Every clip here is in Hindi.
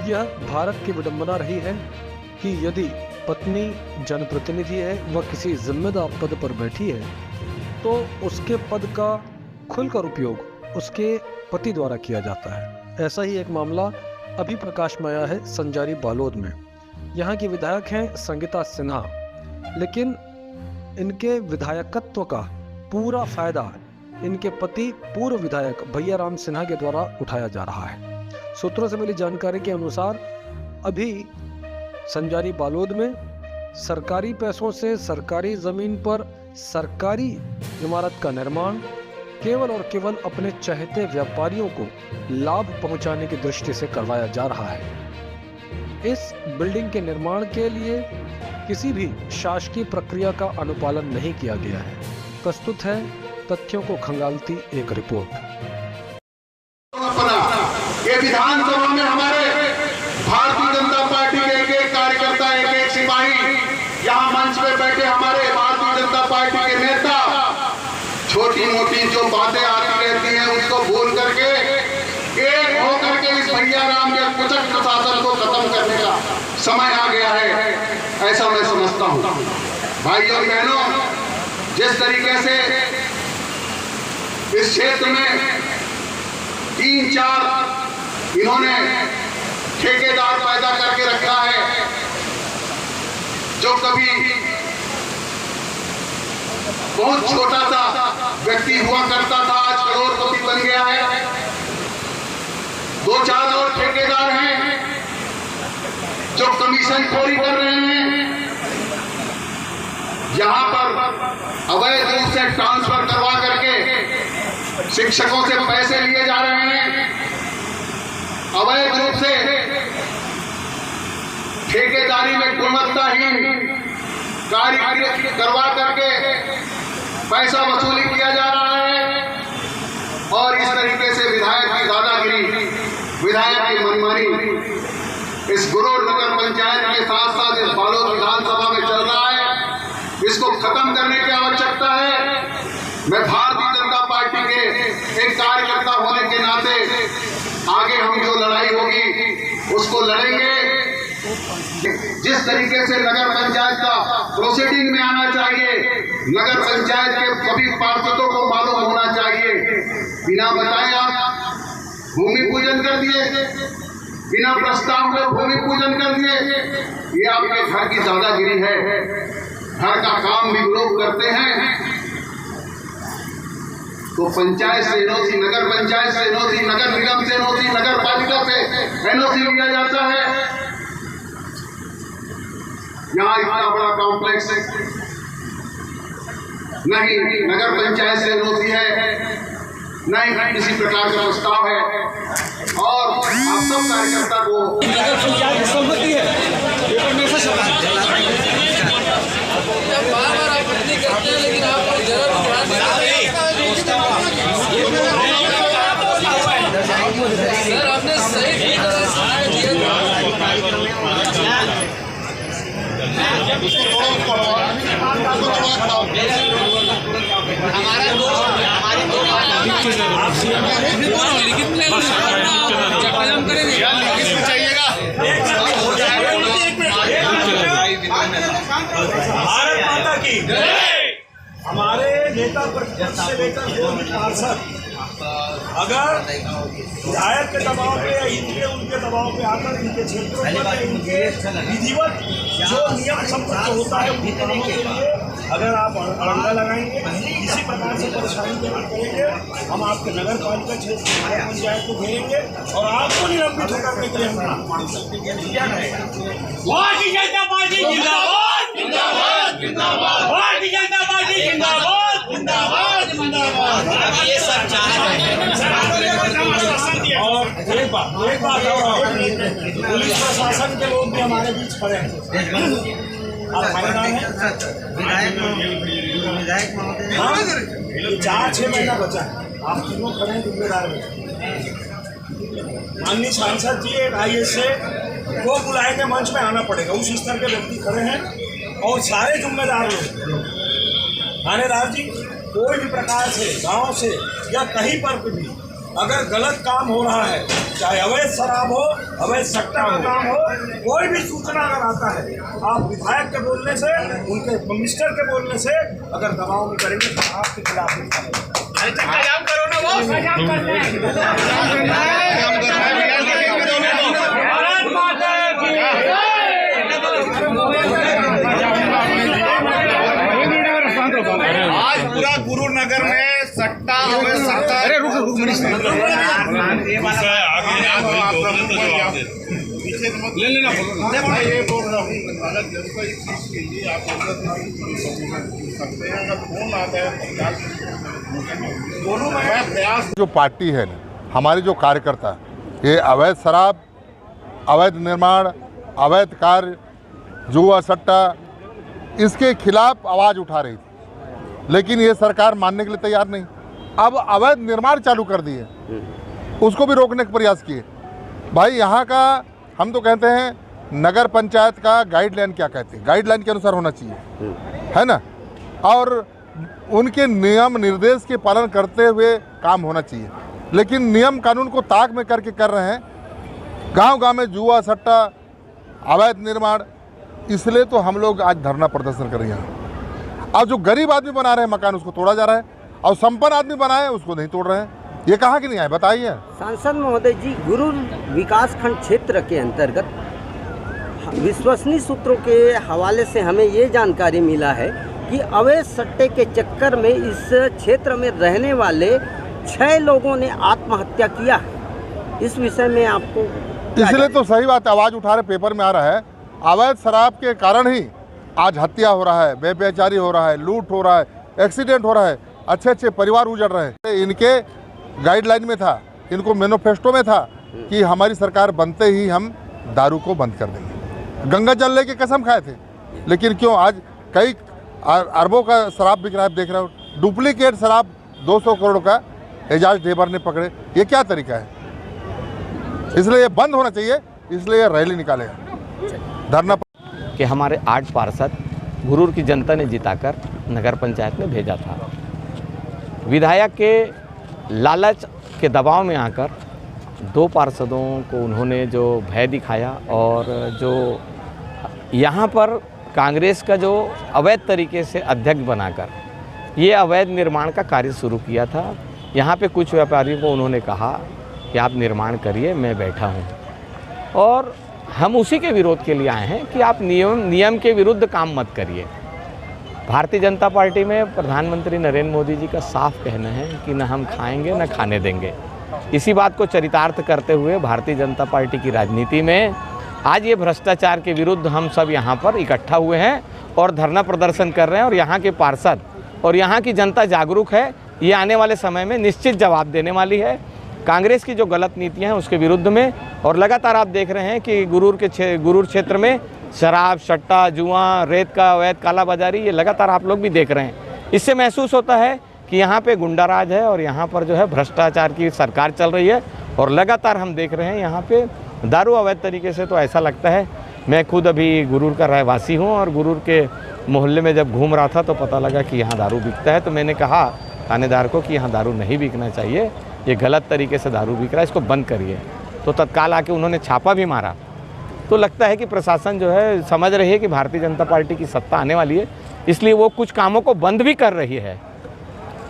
यह भारत की विडंबना रही है कि यदि पत्नी जनप्रतिनिधि है, वह किसी जिम्मेदार पद पर बैठी है, तो उसके पद का खुलकर उपयोग उसके पति द्वारा किया जाता है। ऐसा ही एक मामला अभी प्रकाश में आया है संजारी बालोद में। यहाँ की विधायक हैं संगीता सिन्हा, लेकिन इनके विधायकत्व का पूरा फायदा इनके पति पूर्व विधायक भैया राम सिन्हा के द्वारा उठाया जा रहा है। सूत्रों से मिली जानकारी के अनुसार अभी संजारी बालोद में सरकारी पैसों से सरकारी जमीन पर सरकारी इमारत का निर्माण केवल और केवल अपने चहेते व्यापारियों को लाभ पहुंचाने की दृष्टि से करवाया जा रहा है। इस बिल्डिंग के निर्माण के लिए किसी भी शासकीय प्रक्रिया का अनुपालन नहीं किया गया है। प्रस्तुत है तथ्यों को खंगालती एक रिपोर्ट। ये विधानसभा में हमारे भारतीय जनता पार्टी के एक कार्यकर्ता, एक सिपाही, यहाँ मंच पे बैठे हमारे भारतीय जनता पार्टी के नेता छोटी मोटी जो बातें आती रहती हैं उसको भूल करके एक होकर के इस भैया राम के कुचक प्रशासन को खत्म करने का समय आ गया है, ऐसा मैं समझता हूँ। भाइयों और बहनों, जिस तरीके से इस क्षेत्र में 3-4 इन्होंने ठेकेदार पैदा करके रखा है, जो कभी बहुत छोटा सा व्यक्ति हुआ करता था, आज करोड़पति बन गया है। 2-4 और ठेकेदार हैं जो कमीशन खोरी कर रहे हैं। यहां पर अवैध रूप से ट्रांसफर करवा करके शिक्षकों से पैसे लिए जा रहे हैं। अवैध रूप से ठेकेदारी में गुणवत्ताहीन कार्य करवा करके पैसा वसूली किया जा रहा है। और इस तरीके से विधायक की दादागिरी, विधायक की मनमानी इस गुरूर नगर पंचायत के साथ साथ इस बालोद विधानसभा में चल रहा है। इसको खत्म करने की आवश्यकता है। मैं भारतीय जनता पार्टी के एक कार्यकर्ता होने के नाते आगे हम जो लड़ाई होगी उसको लड़ेंगे। जिस तरीके से नगर पंचायत का प्रोसीडिंग में आना चाहिए, नगर पंचायत के सभी पार्षदों को मालूम होना चाहिए। बिना बताए आप भूमि पूजन कर दिए, बिना प्रस्ताव में भूमि पूजन कर दिए, ये आपके घर की दादागिरी है। घर का काम भी लोग करते हैं तो पंचायत से एनओसी, नगर पंचायत से एनओसी, नगर निगम से एनओसी, नगर पालिका से एनओसी लिया जाता है। यहाँ इतना बड़ा कॉम्प्लेक्स नहीं नगर पंचायत से एनओसी है, नहीं किसी प्रकार का प्रस्ताव है। और आप सब कार्यकर्ता को नगर पंचायत की सहमति है, पेपर में ऐसा चला बार आपत्ति करते हैं, लेकिन आप जरा सर आपने सही भारत माता की हमारे नेता प्रतिपक्ष से लेकर जो भी पार्षद अगर विधायक के दबाव पे या इनके उनके दबाव पे आकर इनके क्षेत्रों पर इनके विधिवत जो नियम संपन्न होता है उनके कामों के लिए अगर आप अड़ंगा लगाएंगे, किसी प्रकार से परेशानी करेंगे, हम आपके नगर पालिका क्षेत्र नगर पंचायत को घेरेंगे और आपको निलंबित करने के लिए हम मांग सकते हैं। क्या करेगा भारतीय जनता पार्टी जिंदाबाद, जिंदाबाद, जिंदाबाद, भारतीय जनता पार्टी जिंदाबाद, जिंदाबाद, जिंदाबाद। ये सब और एक बात और पुलिस प्रशासन के लोग भी हमारे बीच खड़े हैं। आप नाम है विधायक महोदय, 4-6 महीना बचा है, आप तीनों खड़े हैं जिम्मेदार में। माननीय सांसद जी एक IAS से वो बुलाए के मंच में आना पड़ेगा, उस स्तर के व्यक्ति खड़े हैं और सारे जिम्मेदार लोग। थानेदार जी कोई भी प्रकार से गांव से या कहीं पर भी अगर गलत काम हो रहा है, चाहे अवैध शराब हो, अवैध सट्टा का काम हो, कोई भी सूचना अगर आता है, आप विधायक के बोलने से, उनके मिनिस्टर के बोलने से अगर दबाव में करेंगे तो आपके खिलाफ आज पूरा गुरु नगर में सट्टा अवैध सट्टा ले लेना ये बोल रहा हूँ अगर जनता इस चीज के लिए आप सकते हैं अगर फोन आता है दोनों में प्रयास जो पार्टी है ना, हमारे जो कार्यकर्ता, ये अवैध शराब, अवैध निर्माण, अवैध कार्य, जुआ सट्टा, इसके खिलाफ आवाज़ उठा रही थी, लेकिन ये सरकार मानने के लिए तैयार नहीं। अब अवैध निर्माण चालू कर दिए, उसको भी रोकने का प्रयास किए। भाई यहाँ का हम तो कहते हैं नगर पंचायत का गाइडलाइन क्या कहते हैं, गाइडलाइन के अनुसार होना चाहिए, है ना, और उनके नियम निर्देश के पालन करते हुए काम होना चाहिए। लेकिन नियम कानून को ताक में करके कर रहे हैं, गांव-गांव में जुआ सट्टा, अवैध निर्माण, इसलिए तो हम लोग आज धरना प्रदर्शन कर रहे हैं। अब जो गरीब आदमी बना रहे हैं मकान, उसको तोड़ा जा रहा है, और संपन्न आदमी बनाए उसको नहीं तोड़ रहे हैं। ये कहाँ की नहीं आए, बताइए। सांसद महोदय जी, गुरूर विकास खंड क्षेत्र के अंतर्गत विश्वसनीय सूत्रों के हवाले से हमें ये जानकारी मिला है कि अवैध सट्टे के चक्कर में इस क्षेत्र में रहने वाले 6 लोगों ने आत्महत्या किया है। इस विषय में आपको इसलिए तो सही बात, आवाज़ उठा रहे, पेपर में आ रहा है, अवैध शराब के कारण ही आज हत्या हो रहा है, बेचारी हो रहा है, लूट हो रहा है, एक्सीडेंट हो रहा है, अच्छे अच्छे परिवार उजड़ रहे हैं। इनके गाइडलाइन में था, इनको मैनिफेस्टो में था कि हमारी सरकार बनते ही हम दारू को बंद कर देंगे। गंगा जल लेके कसम खाए थे, लेकिन क्यों आज कई अरबों का शराब बिक रहा है, देख रहे हो। डुप्लीकेट शराब 200 करोड़ का एजाज ढेबर ने पकड़े, ये क्या तरीका है? इसलिए ये बंद होना चाहिए, इसलिए रैली निकालेगा, धरना। कि हमारे 8 पार्षद गुरूर की जनता ने जिताकर नगर पंचायत में भेजा था। विधायक के लालच के दबाव में आकर 2 पार्षदों को उन्होंने जो भय दिखाया, और जो यहाँ पर कांग्रेस का जो अवैध तरीके से अध्यक्ष बनाकर ये अवैध निर्माण का कार्य शुरू किया था। यहाँ पे कुछ व्यापारियों को उन्होंने कहा कि आप निर्माण करिए, मैं बैठा हूँ, और हम उसी के विरोध के लिए आए हैं कि आप नियम के विरुद्ध काम मत करिए। भारतीय जनता पार्टी में प्रधानमंत्री नरेंद्र मोदी जी का साफ कहना है कि न हम खाएंगे न खाने देंगे। इसी बात को चरितार्थ करते हुए भारतीय जनता पार्टी की राजनीति में आज ये भ्रष्टाचार के विरुद्ध हम सब यहाँ पर इकट्ठा हुए हैं और धरना प्रदर्शन कर रहे हैं। और यहाँ के पार्षद और यहाँ की जनता जागरूक है, ये आने वाले समय में निश्चित जवाब देने वाली है कांग्रेस की जो गलत नीतियां हैं उसके विरुद्ध में। और लगातार आप देख रहे हैं कि गुरूर क्षेत्र में शराब, सट्टा, जुआ, रेत का अवैध कालाबाजारी, ये लगातार आप लोग भी देख रहे हैं। इससे महसूस होता है कि यहाँ पे गुंडाराज है और यहाँ पर जो है भ्रष्टाचार की सरकार चल रही है। और लगातार हम देख रहे हैं यहाँ पे दारू अवैध तरीके से, तो ऐसा लगता है। मैं खुद अभी गुरूर का रहवासी हूँ और गुरूर के मोहल्ले में जब घूम रहा था तो पता लगा कि यहाँ दारू बिकता है। तो मैंने कहा थानेदार को कि यहाँ दारू नहीं बिकना चाहिए, ये गलत तरीके से दारू बिक रहा है, इसको बंद करिए। तो तत्काल आके उन्होंने छापा भी मारा। तो लगता है कि प्रशासन जो है समझ रही है कि भारतीय जनता पार्टी की सत्ता आने वाली है, इसलिए वो कुछ कामों को बंद भी कर रही है।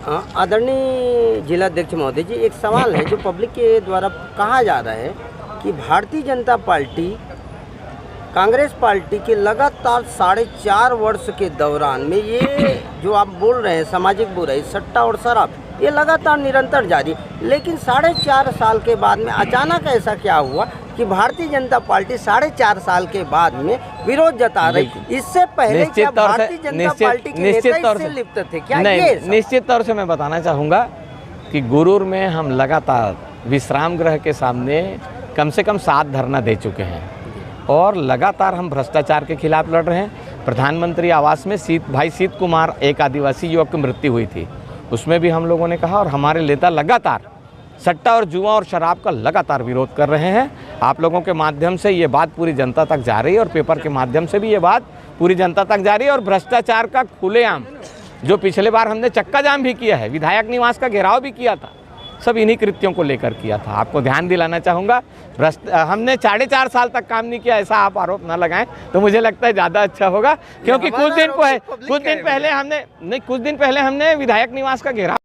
आदरणीय जिलाध्यक्ष महोदय जी, एक सवाल है जो पब्लिक के द्वारा कहा जा रहा है कि भारतीय जनता पार्टी कांग्रेस पार्टी के लगातार 4.5 वर्ष के दौरान में ये जो आप बोल रहे हैं सामाजिक बुराई, सट्टा और शराब, ये लगातार निरंतर जारी, लेकिन 4.5 साल के बाद में अचानक ऐसा क्या हुआ कि भारतीय जनता पार्टी 4.5 साल के बाद में विरोध जता रही? इससे पहले क्या भारतीय जनता पार्टी के नेता इससे लिप्त थे क्या? नहीं, निश्चित तौर से मैं बताना चाहूँगा कि गुरूर में हम लगातार विश्राम गृह के सामने कम से कम 7 धरना दे चुके हैं और लगातार हम भ्रष्टाचार के खिलाफ लड़ रहे हैं। प्रधानमंत्री आवास में भाई सीत कुमार, एक आदिवासी युवक की मृत्यु हुई थी, उसमें भी हम लोगों ने कहा। और हमारे नेता लगातार सट्टा और जुआ और शराब का लगातार विरोध कर रहे हैं। आप लोगों के माध्यम से ये बात पूरी जनता तक जा रही है और पेपर के माध्यम से भी ये बात पूरी जनता तक जा रही है। और भ्रष्टाचार का खुलेआम, जो पिछले बार हमने चक्का जाम भी किया है, विधायक निवास का घेराव भी किया था, सब इन्हीं कृत्यों को लेकर किया था। आपको ध्यान दिलाना चाहूँगा, हमने 4.5 साल तक काम नहीं किया ऐसा आप आरोप ना लगाएं तो मुझे लगता है ज़्यादा अच्छा होगा, क्योंकि कुछ दिन पहले हमने विधायक निवास का घेराव